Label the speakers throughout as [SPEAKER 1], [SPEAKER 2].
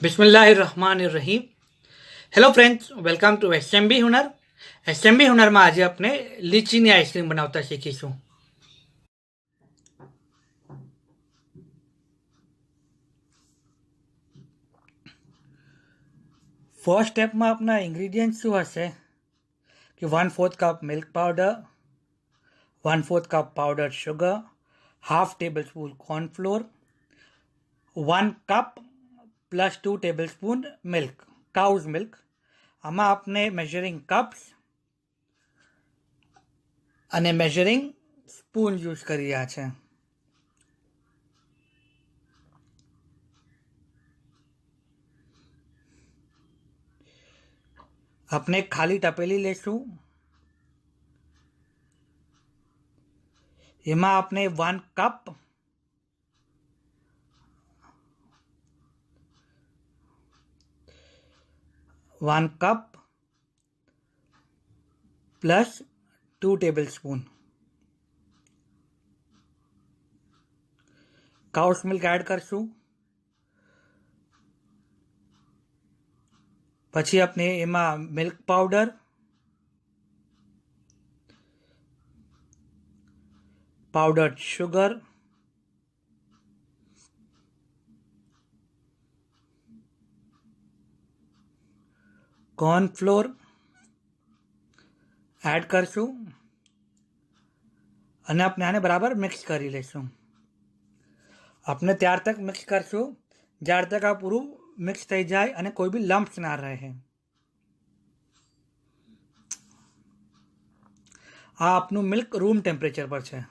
[SPEAKER 1] બિસ્મિલ્લાહિર્રહમાનિર્રહીમ. Hello friends, welcome to SMB Hunar. SMB હુનરમાં આજે આપણે લીચીની આઈસ્ક્રીમ બનાવતા શીખીશું. ફર્સ્ટ સ્ટેપમાં આપણા ઇન્ગ્રીડિયન્ટ શું હશે કે 1/4 cup milk powder, 1/4 cup powder sugar, half table spoon cornflour, 1 cup plus 2 table spoon milk, cows milk. આમાં આપણે મેઝરિંગ કપ્સ અને મેઝરિંગ સ્પૂન યુઝ કરી રહ્યા છે. આપણે ખાલી તપેલી લેશું. એમાં આપણે 1 cup plus 2 table spoon cow's milk add કરશું. પછી આપણે એમાં milk powder, powdered sugar, cornflour add કરશું અને આપણે આને બરાબર મિક્સ કરી લઈશું. આપણે ત્યાર તક મિક્સ કરશું જ્યાર તક આ પૂરું મિક્સ થઈ જાય અને કોઈ બી લમ્પ્સ ના રહે. આ આપનું મિલ્ક રૂમ ટેમ્પરેચર પર છે.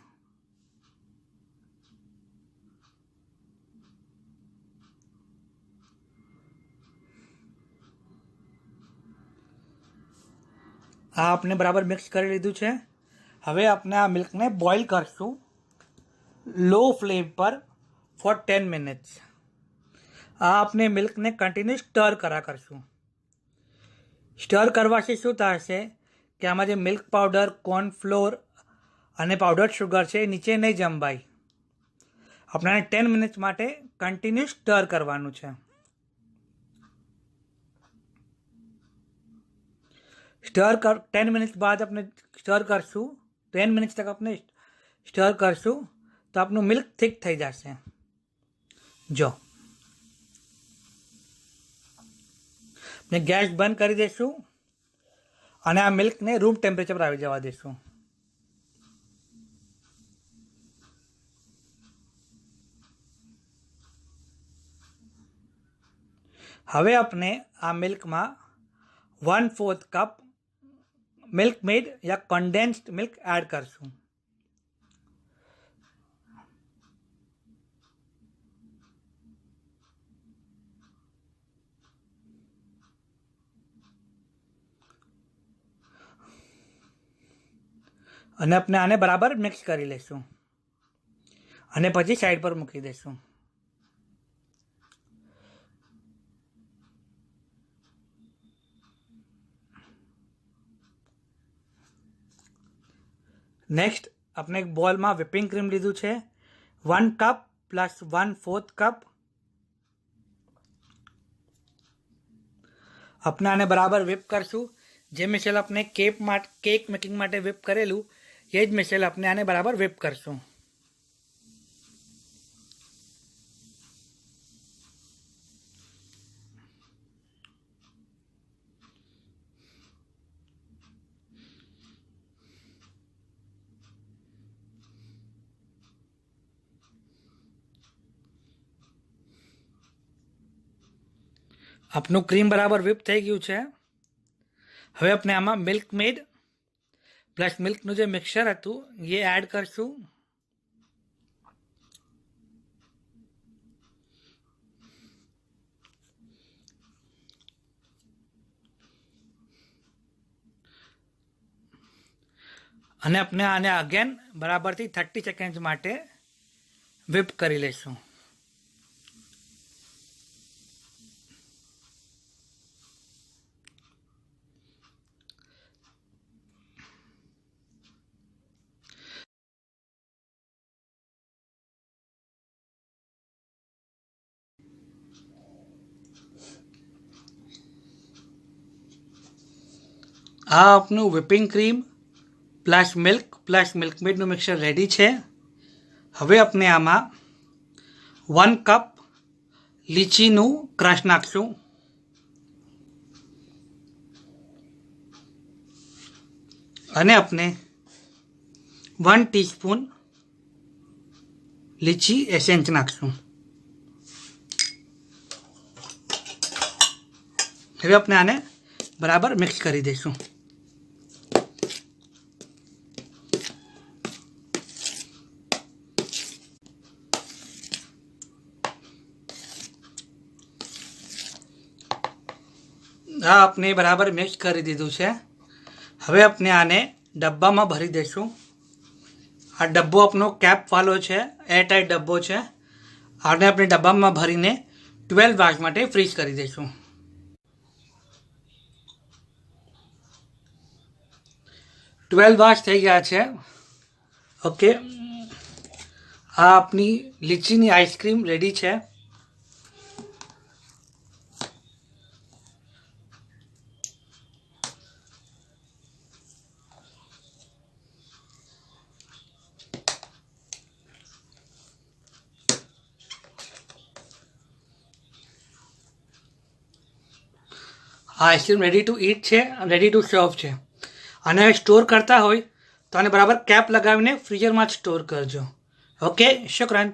[SPEAKER 1] આ આપણે બરાબર મિક્સ કરી લીધું છે. હવે આપણે આ મિલ્કને બોઇલ કરશું લો ફ્લેમ પર ફોર 10 મિનિટ્સ. આ આપણે મિલ્કને કન્ટિન્યુ સ્ટર કર્યા કરશું. સ્ટર કરવાથી શું થશે કે આમાં જે મિલ્ક પાવડર, કોર્નફ્લોર અને પાવડર શુગર છે એ નીચે નહીં જમાય. આપણે 10 મિનિટ્સ માટે કન્ટિન્યુ સ્ટર કરવાનું છે. સ્ટર 10 મિનિટ્સ બાદ આપણે સ્ટર કરશું. 10 મિનિટ્સ તક આપણે સ્ટર કરશું તો આપણું મિલ્ક થીક થઈ જશે. જો આપણે ગેસ બંધ કરી દઈશું અને આ મિલ્કને રૂમ ટેમ્પરેચર પર આવી જવા દઈશું. હવે આપણે આ મિલ્કમાં 1/4 કપ મિલ્ક મેડ યા કન્ડેન્સ્ડ મિલ્ક એડ કરશું. અને આપણે આને બરાબર મિક્સ કરી લઈશું અને પછી સાઈડ પર મૂકી દઈશું. નેક્સ્ટ આપણે એક બોલમાં વિપિંગ ક્રીમ લીધું છે 1 કપ પ્લસ 1/4 કપ. આપણે આને બરાબર વિપ કરશું. જે મિસેલ આપણે કેક મેકિંગ માટે વિપ કરેલું એ જ મિસેલ આપણે આને બરાબર વિપ કરશું. આપનું ક્રીમ બરાબર વિપ થઈ ગયું છે. હવે આપણે આમાં મિલ્ક મેડ પ્લસ મિલ્કનું જે મિક્સર હતું એ એડ કરશું. અને આપણે આને અગેન બરાબરથી 30 સેકન્ડ માટે વિપ કરી લઈશું. આ આપનું વ્હિપિંગ ક્રીમ પ્લસ મિલ્કમેડનું મિક્સર રેડી છે. હવે આપણે આમાં 1 કપ લીચીનું ક્રશ નાખશું. અને આપણે 1 ટીસ્પૂન લીચી એસેન્સ નાખશું. હવે આપણે આને બરાબર મિક્સ કરી દઈશું. આ આપણે બરાબર મિક્સ કરી દીધું છે. હવે આપણે આને ડબ્બામાં ભરી દઈશું. આ ડબ્બો આપણો કેપ વાળો છે, એરટાઈટ ડબ્બો છે. આને આપણે ડબ્બામાં ભરીને 12 hours માટે ફ્રીઝ કરી દઈશું. 12 hours થઈ ગયા છે. ઓકે, આ આપણી લીચીની આઈસ્ક્રીમ રેડી છે. આ આઈસ્ક્રીમ રેડી ટુ ઇટ છે, રેડી ટુ સર્વ છે. આને સ્ટોર કરતા હોય તો આને બરાબર કેપ લગાવીને ફ્રીઝરમાં જ સ્ટોર કરજો. ઓકે, શુક્રાન.